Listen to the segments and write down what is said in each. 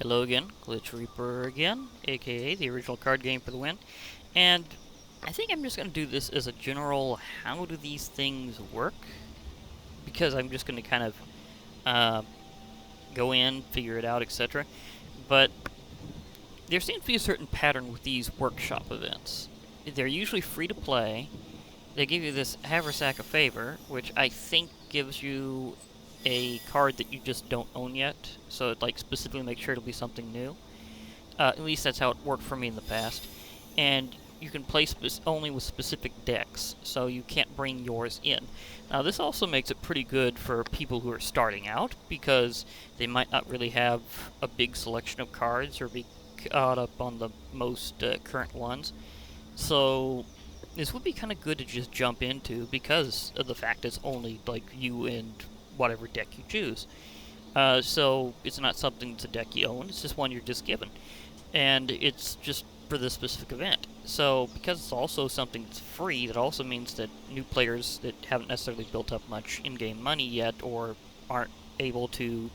Hello again, Glitch Reaper again, aka the original card game for the win. And I think I'm just going to do this as a general how do these things work? Because I'm just going to kind of uh, go in, figure it out, etc. But there seems to be a certain pattern with these workshop events. They're usually free to play. They give you this Haversack of Favor, which I think gives you a card that you just don't own yet, so it like specifically makes sure it'll be something new. At least that's how it worked for me in the past. And you can play only with specific decks, so you can't bring yours in. Now, this also makes it pretty good for people who are starting out, because they might not really have a big selection of cards or be caught up on the most current ones. So, this would be kind of good to just jump into, because of the fact it's only, like, you and whatever deck you choose. So, it's not something that's a deck you own, it's just one you're just given. And it's just for this specific event. So, because it's also something that's free, that also means that new players that haven't necessarily built up much in-game money yet, or aren't able to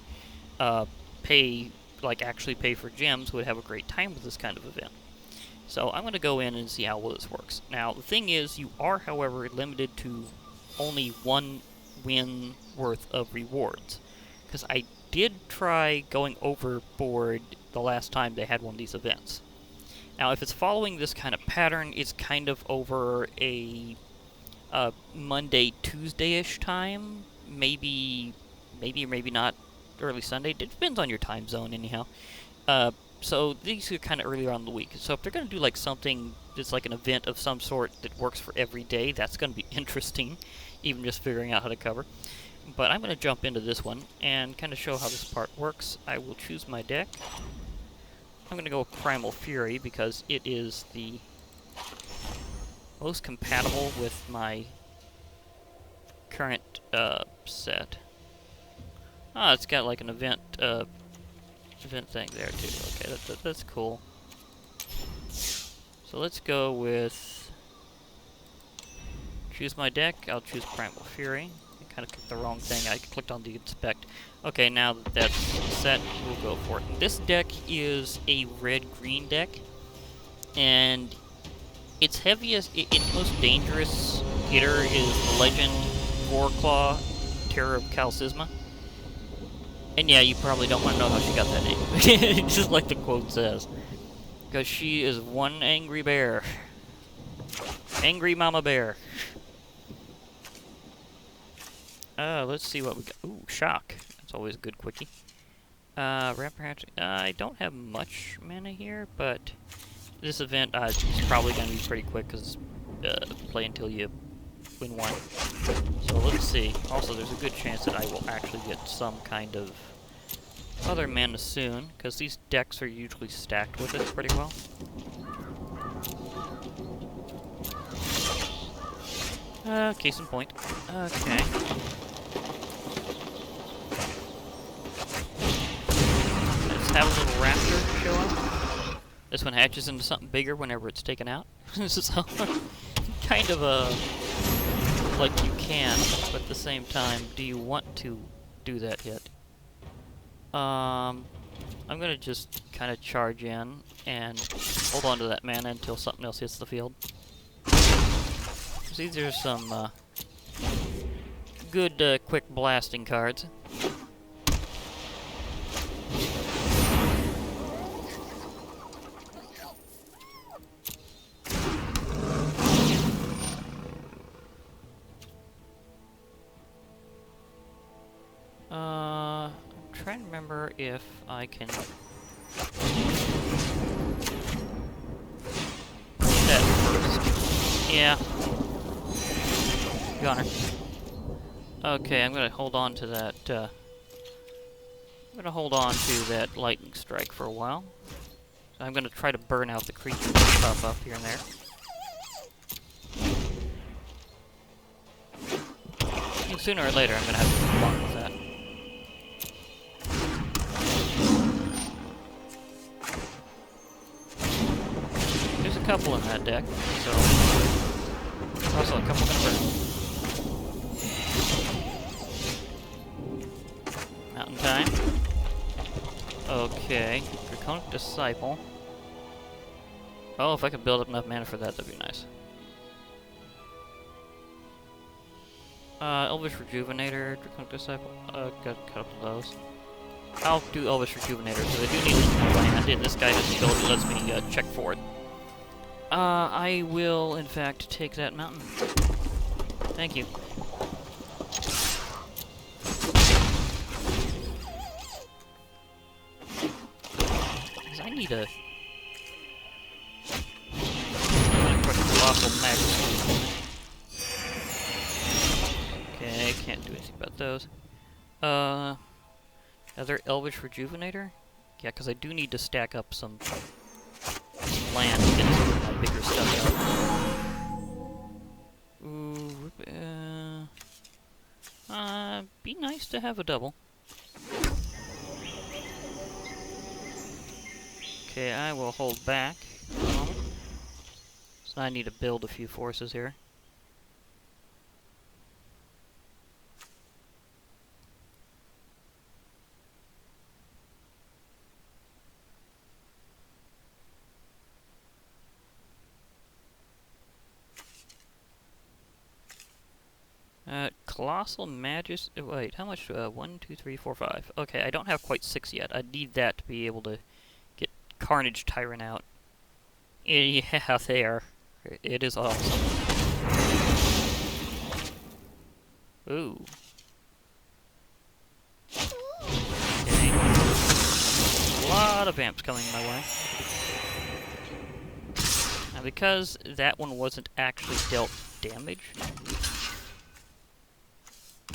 pay, like actually pay for gems, would have a great time with this kind of event. So I'm going to go in and see how well this works. Now, the thing is, you are, however, limited to only one win worth of rewards. Because I did try going overboard the last time they had one of these events. Now, if it's following this kind of pattern, it's kind of over a Monday, Tuesday-ish time. Maybe not early Sunday. It depends on your time zone, anyhow. So these are kind of earlier on in the week. So if they're going to do like something that's like an event of some sort that works for every day, that's going to be interesting, even just figuring out how to cover. But I'm going to jump into this one and kind of show how this part works. I will choose my deck. I'm going to go with Primal Fury because it is the most compatible with my current set. Ah, it's got like an event thing there too. Okay, that's cool. So let's go with choose my deck. I'll choose Primal Fury. I kind of clicked the wrong thing. I clicked on the inspect. Okay, now that that's set, we'll go for it. This deck is a red-green deck, and its heaviest, its most dangerous hitter is the Legend Warclaw, Terror of Calcisma. And yeah, you probably don't want to know how she got that name. Just like the quote says. Because she is one angry bear. Angry mama bear. Let's see what we got. Ooh, shock. That's always a good quickie. Rapper Hatch. I don't have much mana here, but this event is probably going to be pretty quick, because play until you win one. So let's see. Also, there's a good chance that I will actually get some kind of other mana soon, because these decks are usually stacked with it pretty well. Case in point. Okay. Let's have a little raptor show up. This one hatches into something bigger whenever it's taken out. So, kind of like you can, but at the same time, do you want to do that hit? I'm gonna just kind of charge in and hold on to that mana until something else hits the field. These are some good quick blasting cards. I'm trying to remember if I can that first. Yeah. Gunner. Okay, I'm gonna hold on to that. I'm gonna hold on to that lightning strike for a while. So I'm gonna try to burn out the creatures that pop up here and there. And sooner or later, I'm gonna have to move on with that. There's a couple in that deck, so also a couple gonna burn. Mountain time. Okay, Draconic Disciple. Oh, if I could build up enough mana for that, that'd be nice. Elvish Rejuvenator, Draconic Disciple. Got a couple of those. I'll do Elvish Rejuvenator, because I do need more land, and this guy has ability lets me check for it. I will, in fact, take that mountain. Thank you. Because I need a... Colossal Magic. Okay, can't do anything about those. Other Elvish Rejuvenator? Yeah, because I do need to stack up some land to get some of my bigger stuff out. Ooh, be nice to have a double. Okay, I will hold back for a moment. So I need to build a few forces here. Colossal Magus. Wait, how much? 1, 2, 3, 4, 5. Okay, I don't have quite 6 yet. I need that to be able to get Carnage Tyrant out. Yeah, there. It is awesome. Ooh. Okay. A lot of vamps coming my way. Now, because that one wasn't actually dealt damage.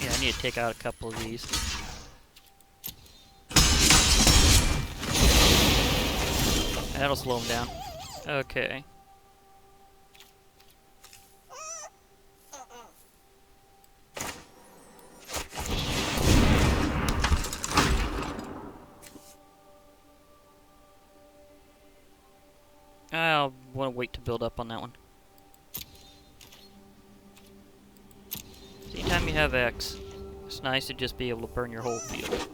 Yeah, I need to take out a couple of these. That'll slow him down. Okay. I'll want to wait to build up on that one. Anytime you have X, it's nice to just be able to burn your whole field.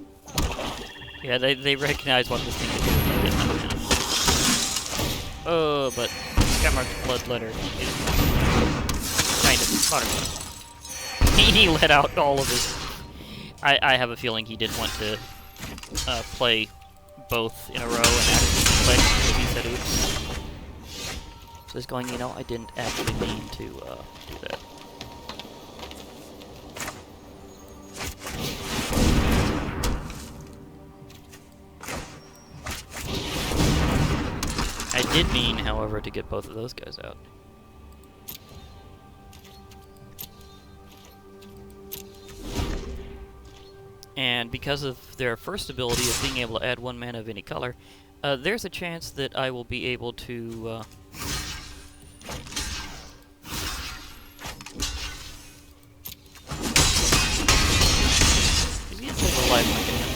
Yeah, they recognize what this thing can do. Oh, but Skymark's Bloodletter is kind of modern. He let out all of his... I have a feeling he didn't want to play both in a row and actually play, so he said oops. So he's going, you know, I didn't actually mean to do that. I did mean, however, to get both of those guys out. And because of their first ability of being able to add 1 mana of any color, there's a chance that I will be able to... He's gonna take a life link in him.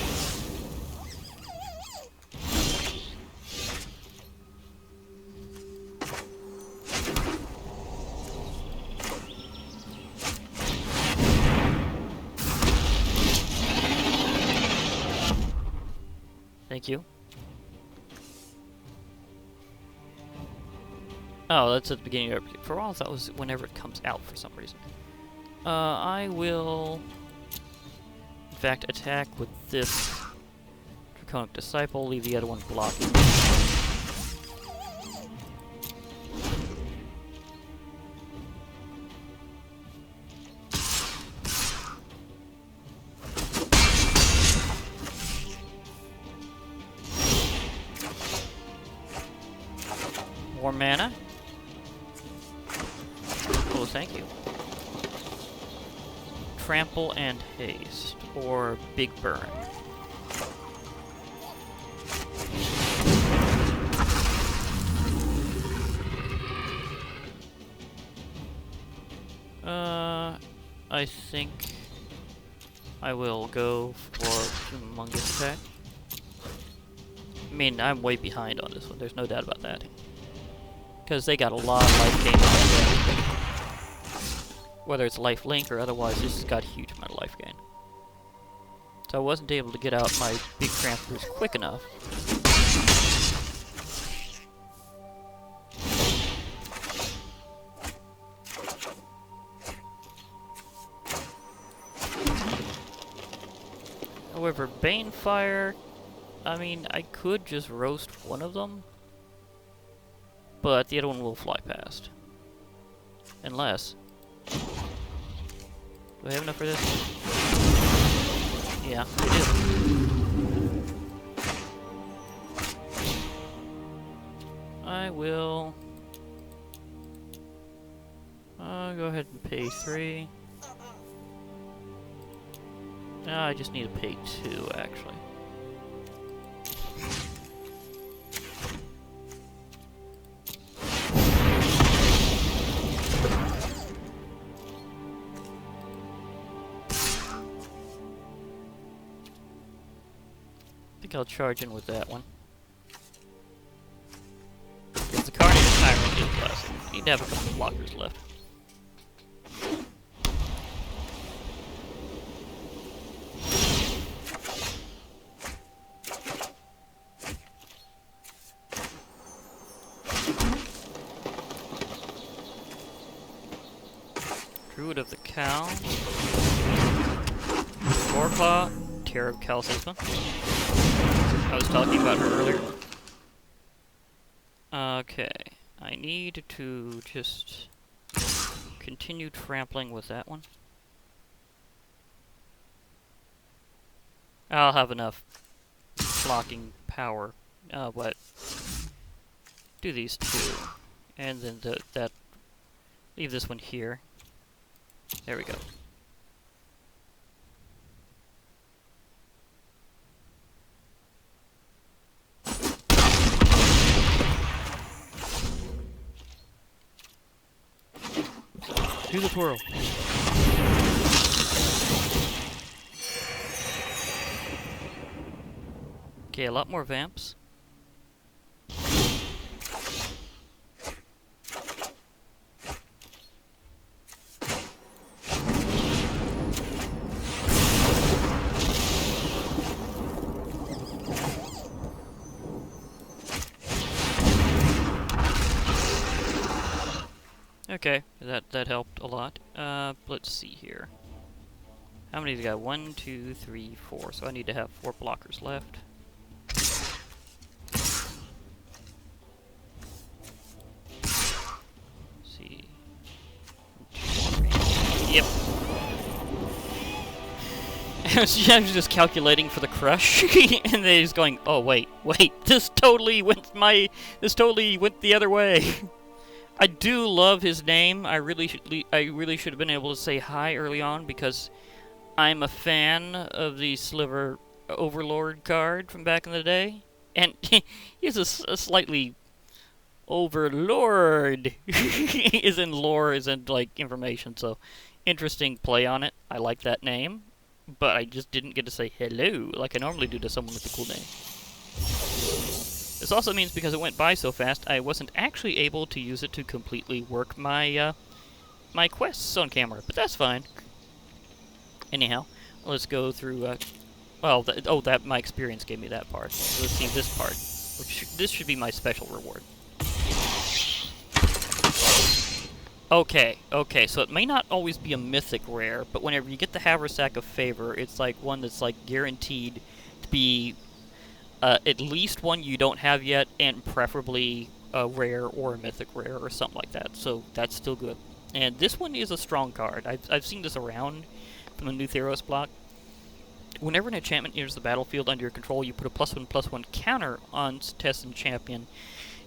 Thank you. Oh, that's at the beginning of it. For a while, I thought it was whenever it comes out for some reason. I will, in fact, attack with this Draconic Disciple, leave the other one blocking. More mana. Oh, thank you. Trample and Haste, or Big Burn. I think I will go for Humongous Attack. I mean, I'm way behind on this one, there's no doubt about that. Because they got a lot of life gain on it. Whether it's life link or otherwise, this has got a huge amount of life gain. So I wasn't able to get out my big tramplers quick enough. However, Banefire, I mean, I could just roast one of them, but the other one will fly past. Unless... Do I have enough for this? Yeah, I do. I will... go ahead and pay 3. No, I just need to pay 2, actually. I think I'll charge in with that one. Because the Carnage Tyrant is classic. You need to have a couple of blockers left. Druid of the Cow. Warclaw. Terror of Calcifa. I was talking about her earlier. Okay. I need to just continue trampling with that one. I'll have enough blocking power, but do these 2. And then that leave this one here. There we go. Do the twirl. Okay, a lot more vamps. Okay, that helped a lot. Let's see here. How many do we got? 1, 2, 3, 4. So I need to have 4 blockers left. Let's see. 1, 2, 3. Yep. I was just calculating for the crush, and then he's going, "Oh wait, this totally went the other way." I do love his name. I really should have been able to say hi early on because I'm a fan of the Sliver Overlord card from back in the day, and he's a slightly Overlord. Is in lore, is in like information. So interesting play on it. I like that name, but I just didn't get to say hello like I normally do to someone with a cool name. This also means because it went by so fast, I wasn't actually able to use it to completely work my my quests on camera, but that's fine. Anyhow, let's go through. That my experience gave me that part. So let's see this part. This should be my special reward. Okay, so it may not always be a mythic rare, but whenever you get the Haversack of Favor, it's like one that's like guaranteed to be at least one you don't have yet, and preferably a rare or a mythic rare or something like that. So that's still good. And this one is a strong card. I've seen this around from the new Theros block. Whenever an enchantment enters the battlefield under your control, you put a +1/+1 counter on Tessin champion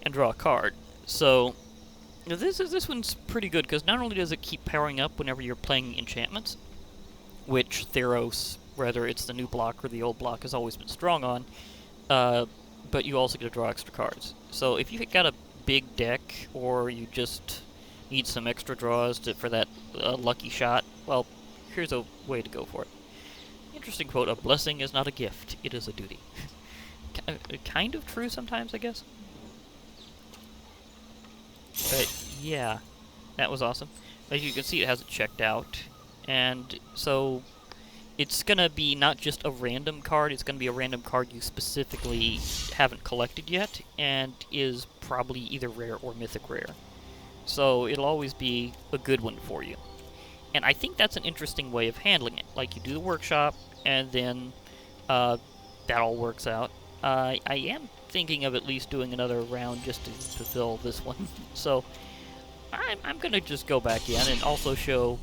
and draw a card. So this one's pretty good because not only does it keep powering up whenever you're playing enchantments, which Theros, whether it's the new block or the old block, has always been strong on. But you also get to draw extra cards. So if you've got a big deck, or you just need some extra draws for that lucky shot, well, here's a way to go for it. Interesting quote, "A blessing is not a gift, it is a duty." Kind of true sometimes, I guess. But yeah, that was awesome. As you can see, it has it checked out. And so it's gonna be not just a random card, it's gonna be a random card you specifically haven't collected yet, and is probably either rare or mythic rare. So it'll always be a good one for you. And I think that's an interesting way of handling it. Like, you do the workshop, and then that all works out. I am thinking of at least doing another round just to fulfill this one. So I'm gonna just go back in and also show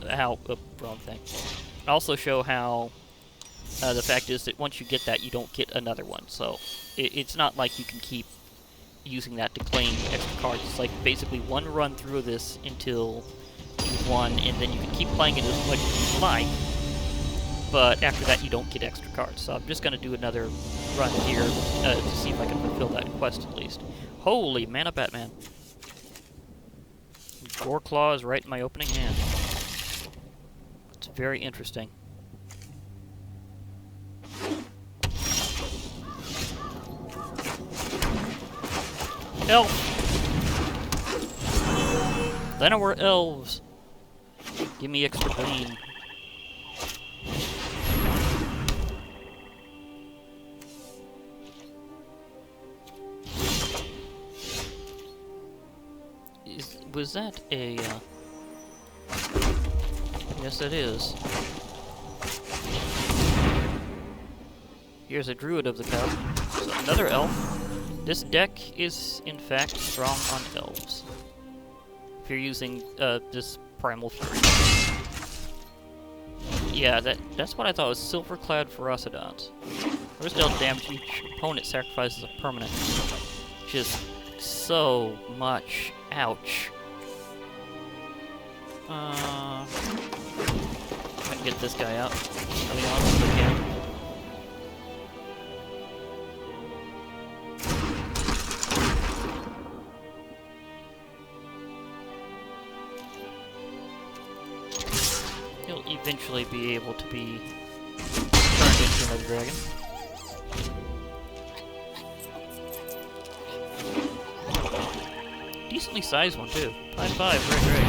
how... wrong thing. Also show how the fact is that once you get that, you don't get another one. So it's not like you can keep using that to claim extra cards. It's like basically one run through this until you've won, and then you can keep playing it as much as you like, but after that you don't get extra cards. So I'm just going to do another run here to see if I can fulfill that quest at least. Holy Mana Batman. Goreclaw is right in my opening hand. It's very interesting. Elf! Then we're elves. Give me extra green. Was that a... Yes, it is. Here's a druid of the cup. So another elf. This deck is, in fact, strong on elves. If you're using this Primal Fury. Yeah, that's what I thought was Silverclad Ferocidons. First elf damage, each opponent sacrifices a permanent. Just so much. Ouch. I can get this guy out. Early on if I can. He'll eventually be able to be turned into another dragon. Decently sized one too. 5/5, great.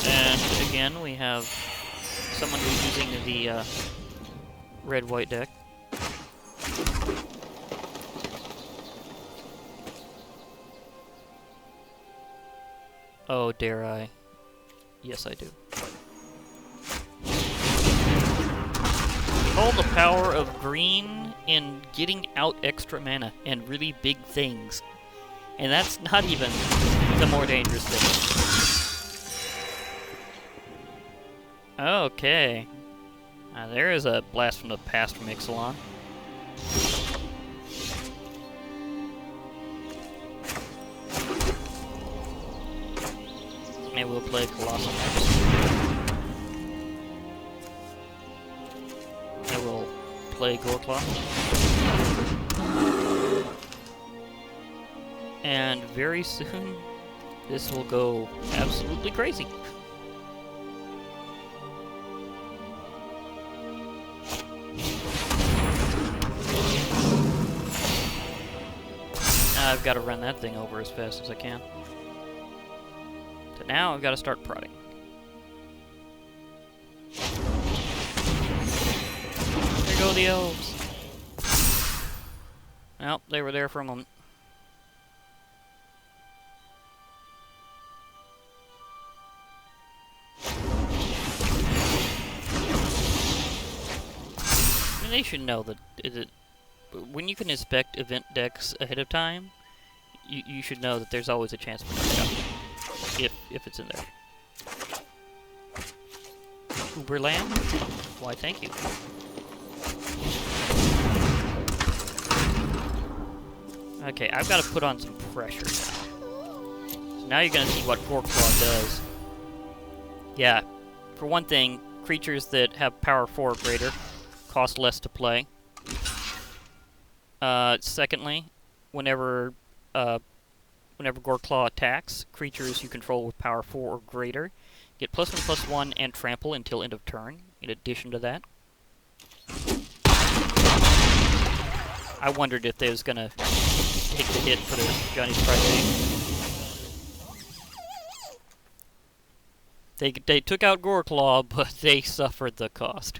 And again, we have someone who's using the red-white deck. Oh, dare I? Yes, I do. All the power of green in getting out extra mana and really big things. And that's not even the more dangerous thing. Okay. There is a blast from the past from Ixalan. Maybe we'll play Colossal next. Maybe we'll play Goreclaw. And very soon, this will go absolutely crazy. I've got to run that thing over as fast as I can. So now I've got to start prodding. There go the elves. Well, they were there for a moment. I mean, they should know that when you can inspect event decks ahead of time, you should know that there's always a chance for another copy, if it's in there. Uberland? Why, thank you. Okay, I've got to put on some pressure now. So now you're going to see what Goreclaw does. Yeah, for one thing, creatures that have power 4 or greater cost less to play. Secondly, whenever Goreclaw attacks, creatures you control with power 4 or greater get +1/+1 and trample until end of turn. In addition to that, I wondered if they was gonna take the hit for the Johnny's Friday. They took out Goreclaw, but they suffered the cost.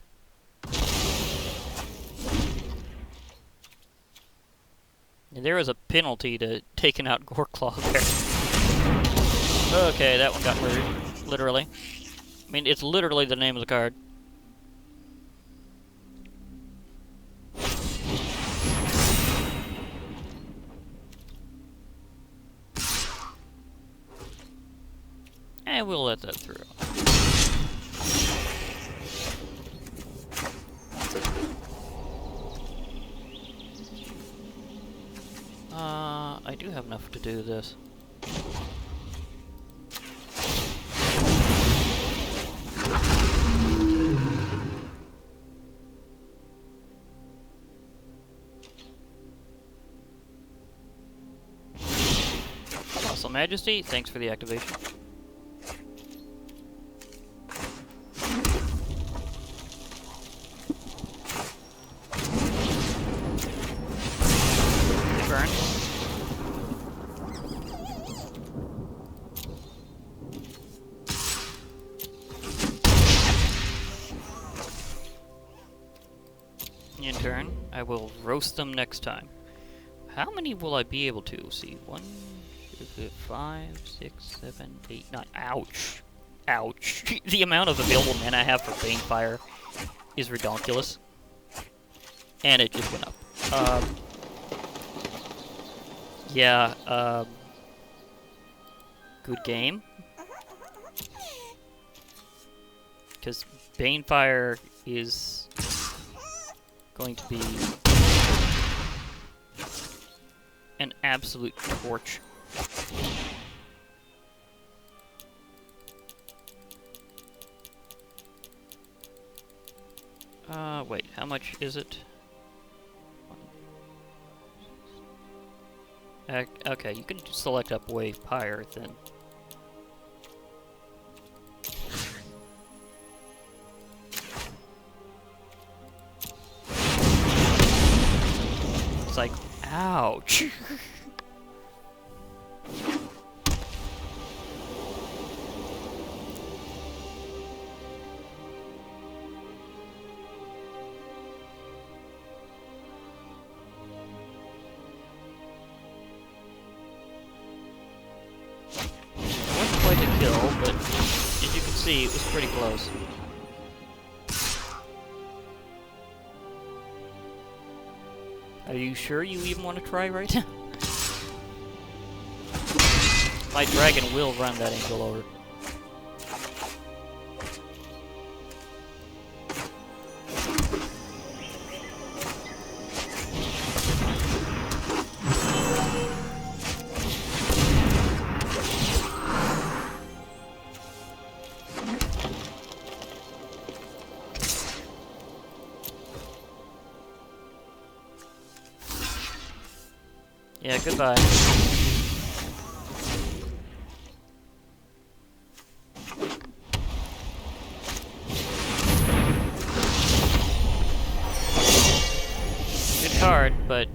And there was a penalty to taking out Goreclaw there. Okay, that one got murdered. Literally. I mean, it's literally the name of the card. And we'll let that through. I do have enough to do this. Muscle Majesty, thanks for the activation. Burn. In turn, I will roast them next time. How many will I be able to? See, 1, 2, 5, 6, 7, 8, 9. Ouch. Ouch. The amount of available mana I have for Banefire is ridiculous. And it just went up. Yeah, good game. Because Banefire is going to be an absolute torch. Wait, how much is it? Okay, you can select up way higher than... It's like, ouch! But as you can see, it was pretty close. Are you sure you even want to try right now? My dragon will run that angel over. Yeah, goodbye. Good card, but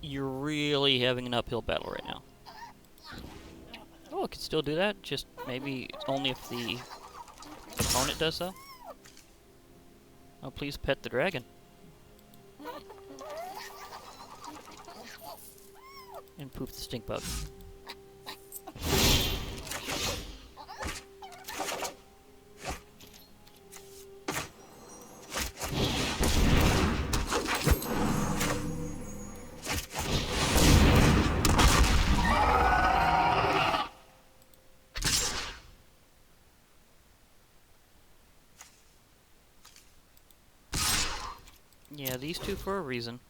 you're really having an uphill battle right now. Oh, I could still do that, just maybe only if the opponent does so. Oh, please pet the dragon. And poof the stink bug. Yeah, these two for a reason.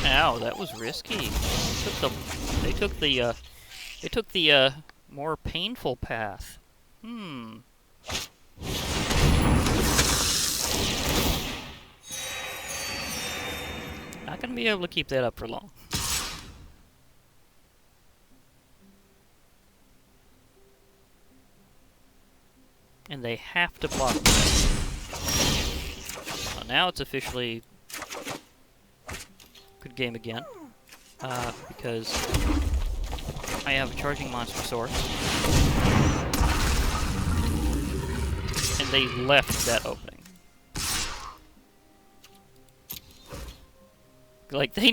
Ow, that was risky. They took the more painful path. Hmm. Not gonna be able to keep that up for long. and they have to block this. Well, now it's officially good game again, because I have a charging monster source, and they left that opening. Like they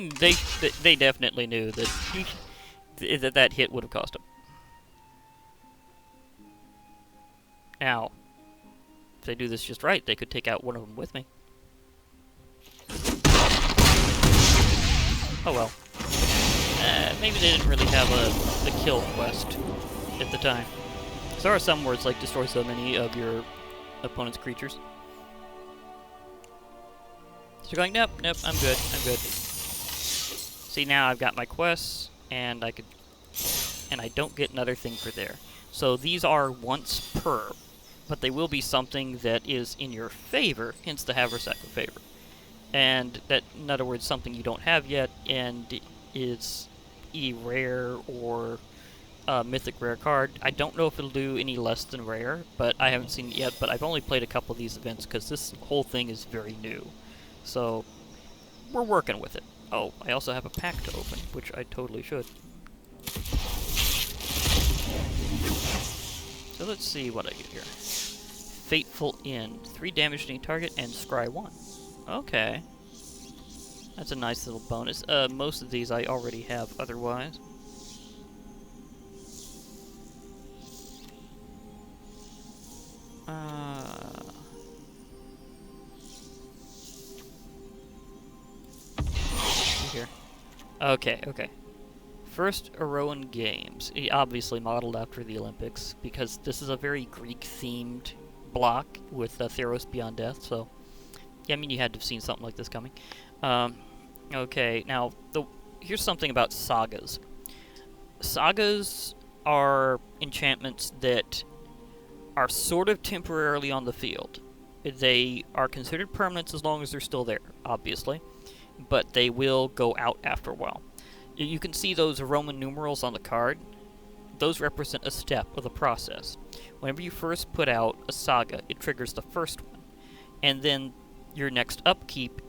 definitely knew that that hit would have cost them. Now, if they do this just right, they could take out one of them with me. Oh well. Maybe they didn't really have a kill quest at the time. So there are some where it's like destroy so many of your opponent's creatures. So you're going, nope, I'm good. See, now I've got my quests, and I don't get another thing for there. So these are once per, but they will be something that is in your favor, hence the haversack of favor. And that, in other words, something you don't have yet, and it's a rare or mythic rare card. I don't know if it'll do any less than rare, but I haven't seen it yet, but I've only played a couple of these events because this whole thing is very new. So we're working with it. Oh, I also have a pack to open, which I totally should. So let's see what I get here. Fateful End. 3 damage to any target and scry 1. Okay. That's a nice little bonus. Most of these I already have otherwise. Here. Okay. First Aroan Games. Obviously modeled after the Olympics, because this is a very Greek-themed block with Theros Beyond Death, so... Yeah, I mean, you had to have seen something like this coming. Okay, now, here's something about sagas. Sagas are enchantments that are sort of temporarily on the field. They are considered permanents as long as they're still there, obviously, but they will go out after a while. You can see those Roman numerals on the card. Those represent a step of the process. Whenever you first put out a saga, it triggers the first one, and then your next upkeep,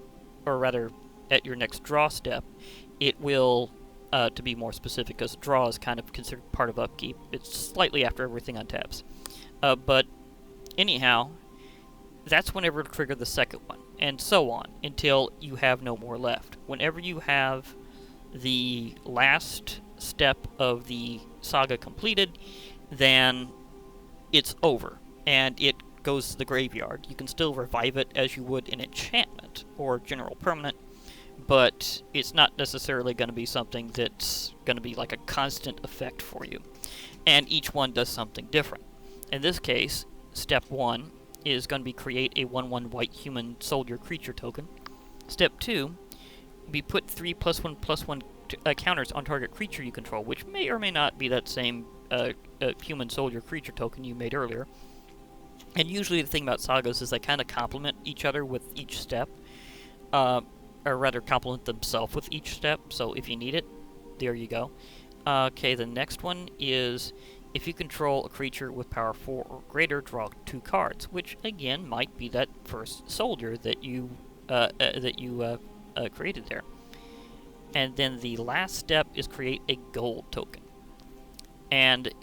or rather, at your next draw step, it will, to be more specific, because draw is kind of considered part of upkeep. It's slightly after everything untaps. But anyhow, that's whenever it'll trigger the second one, and so on, until you have no more left. Whenever you have the last step of the saga completed, then it's over, and it goes to the graveyard. You can still revive it as you would an enchantment or general permanent, but it's not necessarily going to be something that's going to be like a constant effect for you. And each one does something different. In this case, step 1 is going to be create a 1/1 white human soldier creature token. Step 2, be put 3+1/+1 counters on target creature you control, which may or may not be that same human soldier creature token you made earlier. And usually the thing about sagas is they kind of complement each other with each step, or rather complement themselves with each step, so if you need it, there you go. Okay, the next one is, if you control a creature with power 4 or greater, draw 2 cards, which again might be that first soldier that you created there. And then the last step is create a gold token. And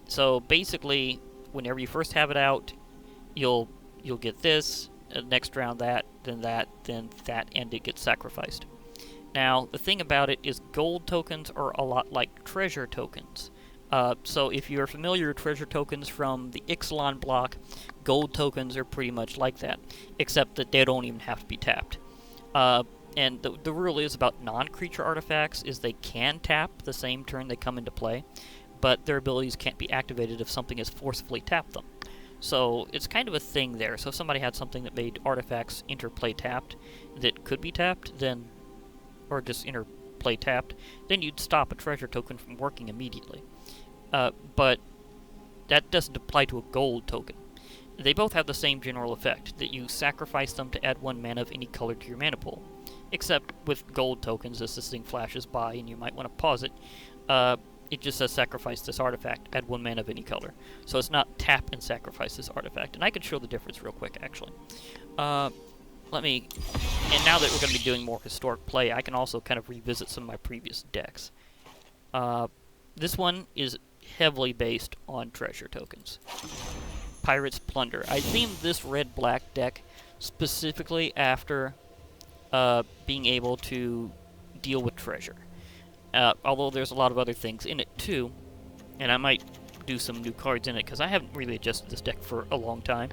so basically, whenever you first have it out, you'll get this, next round that, then that, and it gets sacrificed. Now, the thing about it is gold tokens are a lot like treasure tokens. So if you're familiar with treasure tokens from the Ixalan block, gold tokens are pretty much like that, except that they don't even have to be tapped. And the rule is about non-creature artifacts is they can tap the same turn they come into play, but their abilities can't be activated if something has forcefully tapped them. So it's kind of a thing there. So if somebody had something that made artifacts interplay tapped that could be tapped, then, or just interplay tapped, then you'd stop a treasure token from working immediately. But that doesn't apply to a gold token. They both have the same general effect, that you sacrifice them to add 1 mana of any color to your mana pool. Except with gold tokens, as this thing flashes by and you might want to pause it, it just says sacrifice this artifact, add 1 mana of any color. So it's not tap and sacrifice this artifact. And I can show the difference real quick, actually. Let me... And now that we're going to be doing more historic play, I can also kind of revisit some of my previous decks. This one is heavily based on treasure tokens. Pirate's Plunder. I themed this red-black deck specifically after being able to deal with treasure. Although there's a lot of other things in it too, and I might do some new cards in it because I haven't really adjusted this deck for a long time.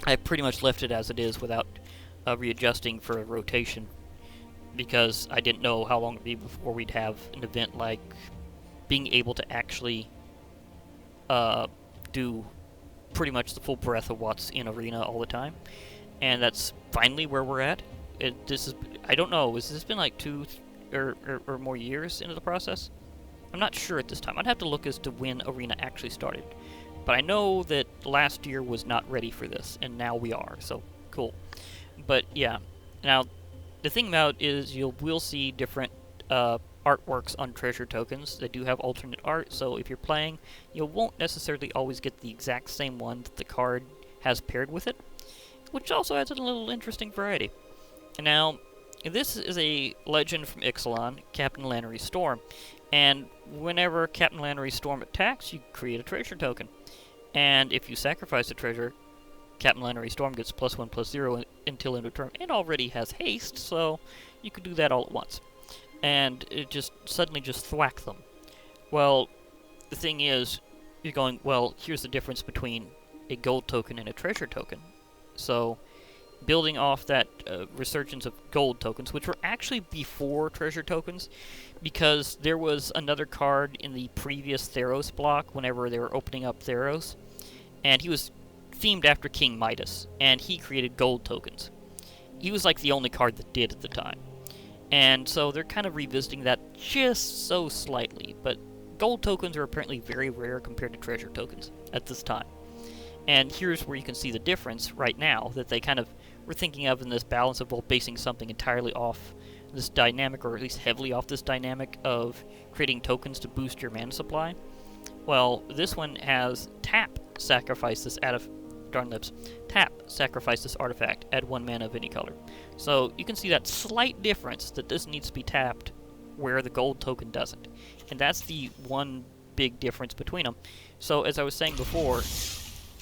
I pretty much left it as it is without readjusting for a rotation because I didn't know how long it would be before we'd have an event like being able to actually do pretty much the full breadth of what's in Arena all the time. And that's finally where we're at. This is, I don't know, has this been like 2 or more years into the process? I'm not sure at this time. I'd have to look as to when Arena actually started. But I know that last year was not ready for this, and now we are, so cool. But yeah, now the thing about it is you will see different artworks on treasure tokens. They do have alternate art, so if you're playing, you won't necessarily always get the exact same one that the card has paired with it, which also adds a little interesting variety. And now, this is a legend from Ixalan, Captain Lannery's Storm, and whenever Captain Lannery's Storm attacks, you create a treasure token. And if you sacrifice a treasure, Captain Lannery's Storm gets +1/+0 until end of turn, and already has haste, so you could do that all at once. And it just suddenly just thwack them. Well, the thing is, you're going, well, here's the difference between a gold token and a treasure token. So, building off that resurgence of gold tokens, which were actually before treasure tokens, because there was another card in the previous Theros block whenever they were opening up Theros, and he was themed after King Midas, and he created gold tokens. He was like the only card that did at the time. And so they're kind of revisiting that just so slightly, but gold tokens are apparently very rare compared to treasure tokens at this time. And here's where you can see the difference right now, that they kind of were thinking of in this balance of both basing something entirely off this dynamic, or at least heavily off this dynamic of creating tokens to boost your mana supply. Well, this one has tap, sacrifice this tap, sacrifice this artifact, add 1 mana of any color. So you can see that slight difference, that this needs to be tapped where the gold token doesn't. And that's the one big difference between them. So as I was saying before,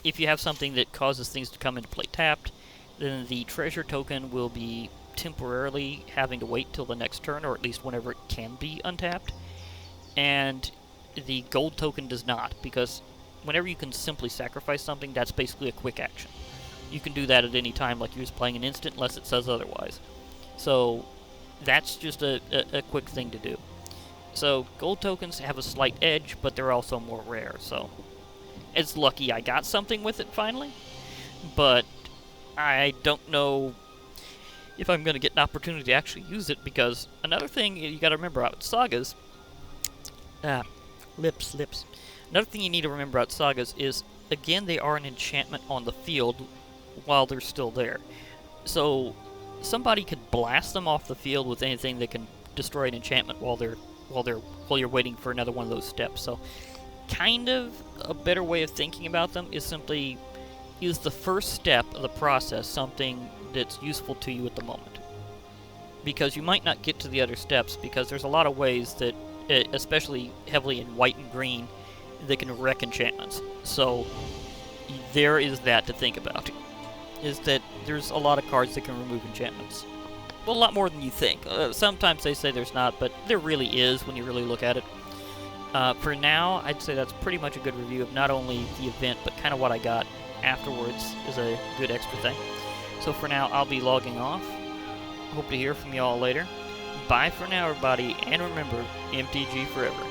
if you have something that causes things to come into play tapped, then the treasure token will be temporarily having to wait till the next turn, or at least whenever it can be untapped. And the gold token does not, because whenever you can simply sacrifice something, that's basically a quick action. You can do that at any time like you're just playing an instant, unless it says otherwise. So that's just a quick thing to do. So gold tokens have a slight edge, but they're also more rare, so it's lucky I got something with it finally, but I don't know if I'm going to get an opportunity to actually use it, because another thing you got to remember about sagas, lips. Another thing you need to remember about sagas is, again, they are an enchantment on the field while they're still there. So somebody could blast them off the field with anything that can destroy an enchantment while you're waiting for another one of those steps. So kind of a better way of thinking about them is simply, is the first step of the process something that's useful to you at the moment? Because you might not get to the other steps, because there's a lot of ways that, especially heavily in white and green, that can wreck enchantments. So there is that to think about, is that there's a lot of cards that can remove enchantments. Well, a lot more than you think. Sometimes they say there's not, but there really is when you really look at it. For now, I'd say that's pretty much a good review of not only the event, but kind of what I got afterwards is a good extra thing. So for now, I'll be logging off. Hope to hear from you all later. Bye for now, everybody, and remember, MTG forever.